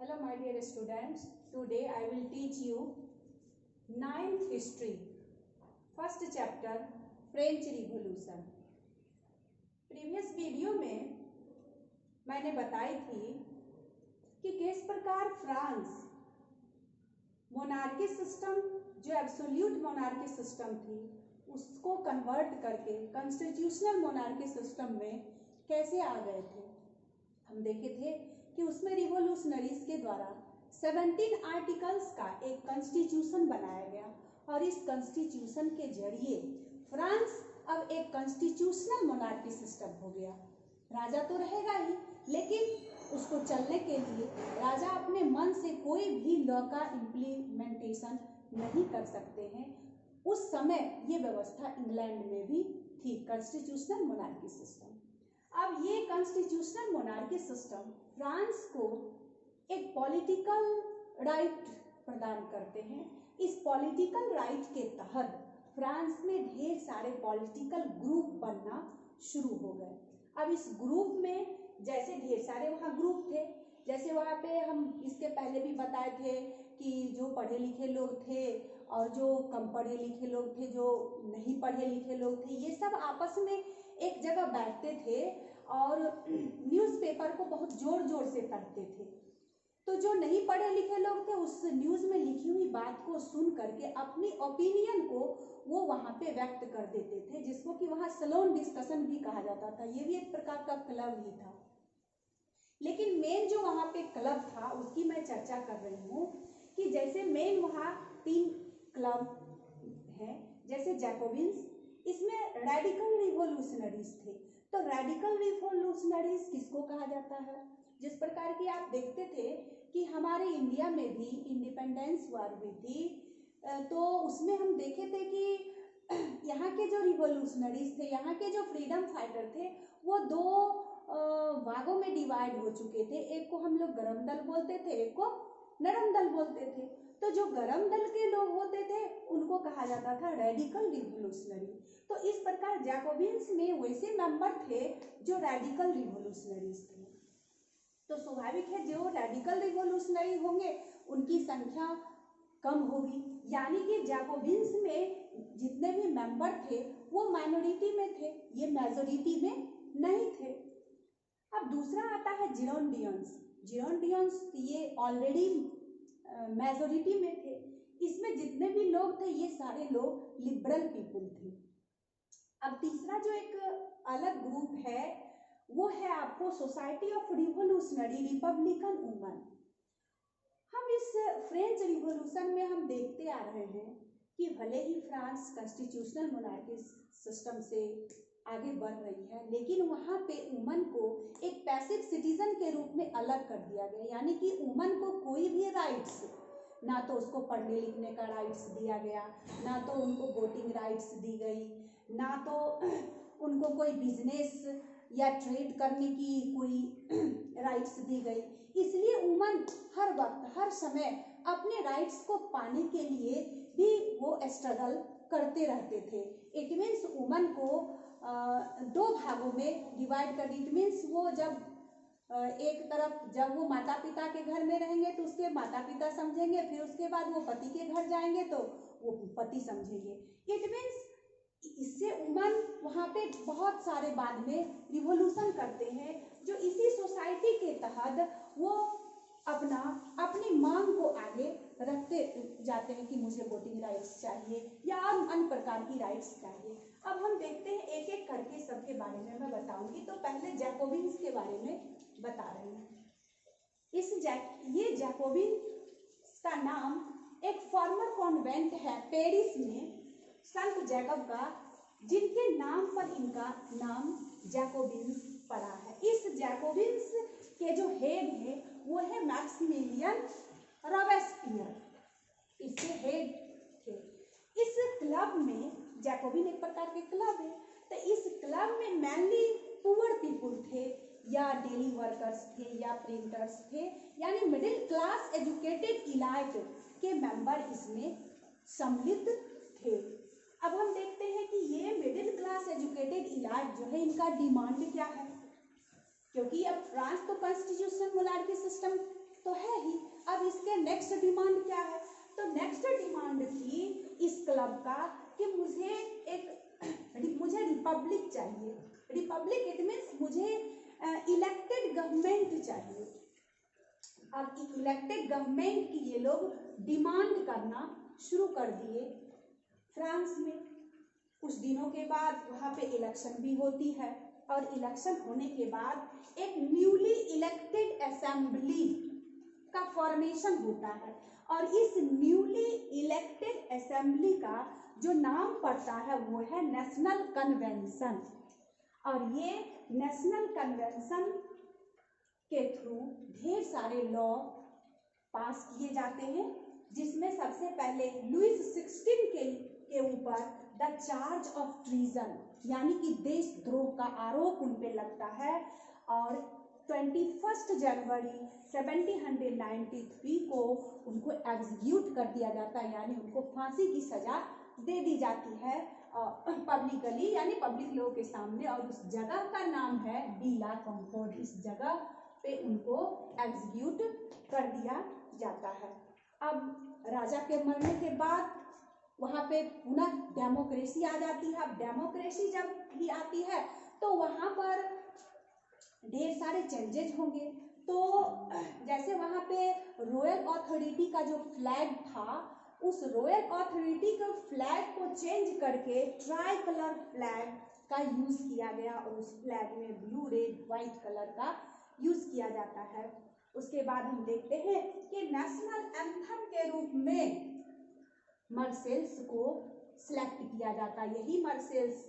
Hello my dear students, today I will teach you 9th history, first chapter French Revolution। Previous video में मैंने बताई थी कि किस प्रकार फ्रांस मोनार्की सिस्टम जो एब्सोल्यूट मोनार्की सिस्टम थी उसको कन्वर्ट करके कॉन्स्टिट्यूशनल मोनार्की सिस्टम में कैसे आ गए थे। हम देखे थे कि उसमें रिवोल्यूशनरीज के द्वारा 17 आर्टिकल्स का एक कॉन्स्टिट्यूशन बनाया गया और इस कॉन्स्टिट्यूशन के जरिए फ्रांस अब एक कॉन्स्टिट्यूशनल मोनार्की सिस्टम हो गया। राजा तो रहेगा ही, लेकिन उसको चलने के लिए राजा अपने मन से कोई भी लॉ का इम्प्लीमेंटेशन नहीं कर सकते हैं। उस समय ये व्यवस्था इंग्लैंड में भी थी, कॉन्स्टिट्यूशनल मोनार्की सिस्टम। अब ये कॉन्स्टिट्यूशनल मोनार्की सिस्टम फ्रांस को एक पॉलिटिकल राइट प्रदान करते हैं। इस पॉलिटिकल राइट के तहत फ्रांस में ढेर सारे पॉलिटिकल ग्रुप बनना शुरू हो गए। अब इस ग्रुप में जैसे ढेर सारे वहाँ ग्रुप थे, जैसे वहाँ पे हम इसके पहले भी बताए थे कि जो पढ़े लिखे लोग थे और जो कम पढ़े लिखे लोग थे, जो नहीं पढ़े लिखे लोग थे, ये सब आपस में एक जगह बैठते थे और न्यूज़पेपर को बहुत जोर जोर से पढ़ते थे। तो जो नहीं पढ़े लिखे लोग थे उस न्यूज़ में लिखी हुई बात को सुन करके अपनी ओपिनियन को वो वहाँ पे व्यक्त कर देते थे, जिसको कि वहाँ सलोन डिस्कशन भी कहा जाता था। ये भी एक प्रकार का क्लब ही था। लेकिन मेन जो वहाँ पे क्लब था उसकी मैं चर्चा कर रही हूँ कि जैसे मेन वहाँ 3 क्लब हैं, जैसे जैकोबिन्स, इसमें रेडिकल रिवोल्यूशनरीज थे। तो रेडिकल रिवोल्यूशनरीज किसको कहा जाता है? जिस प्रकार की आप देखते थे कि हमारे इंडिया में भी इंडिपेंडेंस वॉर हुई थी, तो उसमें हम देखे थे कि यहाँ के जो रिवोल्यूशनरीज थे, यहाँ के जो फ्रीडम फाइटर थे, वो 2 भागों में डिवाइड हो चुके थे। एक को हम लोग गरम दल बोलते थे, एक को नरम दल बोलते थे। तो जो गरम दल के लोग होते थे उनको कहा जाता था रेडिकल रिवोल्यूशनरी। तो इस प्रकार जैकोबिन्स में वैसे मेंबर थे जो रेडिकल रिवोल्यूशनरीज थे। तो स्वाभाविक है जो रेडिकल रिवोल्यूशनरी होंगे उनकी संख्या कम होगी, यानी कि जैकोबिन्स में जितने भी मेंबर थे वो माइनॉरिटी में थे, ये मेजोरिटी में नहीं थे। अब दूसरा आता है जिरोंडियंस। जिरोंडियंस ये ऑलरेडी मेजोरिटी में थे। इसमें जितने भी लोग थे ये सारे लोग लिबरल पीपुल थे। अब तीसरा जो एक अलग ग्रुप है वो है आपको society of revolutionary Republican woman. हम इस फ्रेंच रिवोल्यूशन में हम देखते आ रहे हैं कि भले ही फ्रांस कॉन्स्टिट्यूशनल मोनार्की सिस्टम से आगे बढ़ रही है, लेकिन वहाँ पे वुमन को एक पैसिव सिटीजन के रूप में अलग कर दिया गया, यानी कि वुमन को कोई भी राइट्स, ना तो उसको पढ़ने लिखने का राइट्स दिया गया, ना तो उनको वोटिंग राइट्स दी गई, ना तो उनको कोई बिजनेस या ट्रेड करने की कोई राइट्स दी गई। इसलिए वुमन हर वक्त हर समय अपने राइट्स को पाने के लिए भी वो स्ट्रगल करते रहते थे। इट मीन्स वुमन को 2 भागों में डिवाइड कर दी। इट मीन्स वो जब एक तरफ जब वो माता पिता के घर में रहेंगे तो उसके माता पिता समझेंगे, फिर उसके बाद वो पति के घर जाएंगे तो वो पति समझेंगे। इट मीन्स इससे वुमन वहाँ पे बहुत सारे बाद में रिवोल्यूशन करते हैं, जो इसी सोसाइटी के तहत वो अपनी मांग को आगे रखते जाते हैं कि मुझे वोटिंग राइट्स चाहिए या अन्य प्रकार की राइट्स चाहिए। अब हम देखते हैं एक एक करके सबके बारे में मैं बताऊंगी। तो पहले जैकोबिन्स के बारे में बता रही हूँ। ये जैकोबिन का नाम एक फॉर्मर कॉन्वेंट है पेरिस में, संत जैकब का, जिनके नाम पर इनका नाम जैकोबिन्स पड़ा है। इस जैकोबिन्स के जो हेड है वो है मैक्सिमिलियन रॉबेस्पियर, इसके हेड थे। इस क्लब में, जैकोबिन एक प्रकार के क्लब है, तो इस क्लब में मेनली पुअर पीपुल थे या डेली वर्कर्स थे या प्रिंटर्स थे, यानी मिडिल क्लास एजुकेटेड इलाइट के मेंबर इसमें सम्मिलित थे। अब हम देखते हैं कि ये मिडिल क्लास एजुकेटेड इलाइट जो है इनका डिमांड क्या है, क्योंकि अब फ्रांस तो कॉन्स्टिट्यूशनल मोनार्की सिस्टम तो है ही, नेक्स्ट डिमांड क्या है? तो नेक्स्ट डिमांड थी इस क्लब का कि मुझे रिपब्लिक चाहिए। रिपब्लिक इट मीन्स मुझे इलेक्टेड गवर्नमेंट चाहिए। अब इलेक्टेड गवर्नमेंट की ये लोग डिमांड करना शुरू कर दिए फ्रांस में। कुछ दिनों के बाद वहाँ पे इलेक्शन भी होती है और इलेक्शन होने के बाद एक न्यूली इलेक्टेड असेंबली का फॉर्मेशन होता है और इस न्यूली इलेक्टेड असेंबली का जो नाम पड़ता है वो है नेशनल कन्वेंशन। और ये नेशनल कन्वेंशन के थ्रू ढेर सारे लॉ पास किए जाते हैं, जिसमें सबसे पहले लुईस 16 के ऊपर द चार्ज ऑफ ट्रीजन यानी कि देशद्रोह का आरोप उन पे लगता है और 21 जनवरी 1793 को उनको एग्जीक्यूट कर दिया जाता है, यानी उनको फांसी की सजा दे दी जाती है पब्लिकली यानी पब्लिक लोगों के सामने। और उस जगह का नाम है डीला कॉम्फोर्ट। इस जगह पे उनको एग्जीक्यूट कर दिया जाता है। अब राजा के मरने के बाद वहाँ पे पुनः डेमोक्रेसी आ जाती है। अब डेमोक्रेसी जब भी आती है तो वहाँ पर ढेर सारे चेंजेज होंगे। तो जैसे वहाँ पे रॉयल अथॉरिटी का जो फ्लैग था, उस रॉयल अथॉरिटी के फ्लैग को चेंज करके ट्राई कलर फ्लैग का यूज किया गया और उस फ्लैग में ब्लू रेड व्हाइट कलर का यूज किया जाता है। उसके बाद हम देखते हैं कि नेशनल एंथम के रूप में मार्सेल्स को सिलेक्ट किया जाता है। यही मार्सेल्स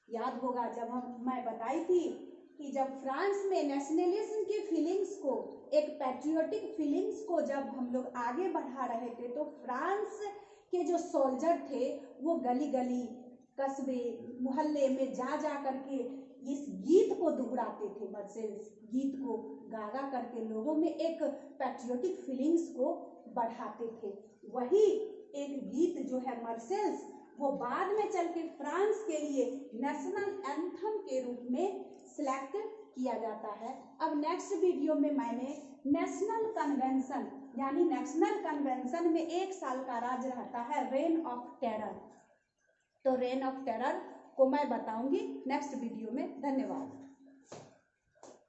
याद होगा जब मैं बताई थी कि जब फ्रांस में नेशनलिज्म की फीलिंग्स को, एक पैट्रियोटिक फीलिंग्स को जब हम लोग आगे बढ़ा रहे थे तो फ्रांस के जो सोल्जर थे वो गली गली कस्बे मोहल्ले में जा करके इस गीत को दोहराते थे। मार्सेल्स गीत को गा करके लोगों में एक पैट्रियोटिक फीलिंग्स को बढ़ाते थे। वही एक गीत जो है मार्सेल्स, वो बाद में चल के फ्रांस के लिए नेशनल एंथम के रूप में सिलेक्ट किया जाता है। अब नेक्स्ट वीडियो में मैंने नेशनल कन्वेंशन यानी नेशनल कन्वेंशन में 1 साल का राज रहता है रेन ऑफ टेरर, तो रेन ऑफ टेरर को मैं बताऊंगी नेक्स्ट वीडियो में। धन्यवाद।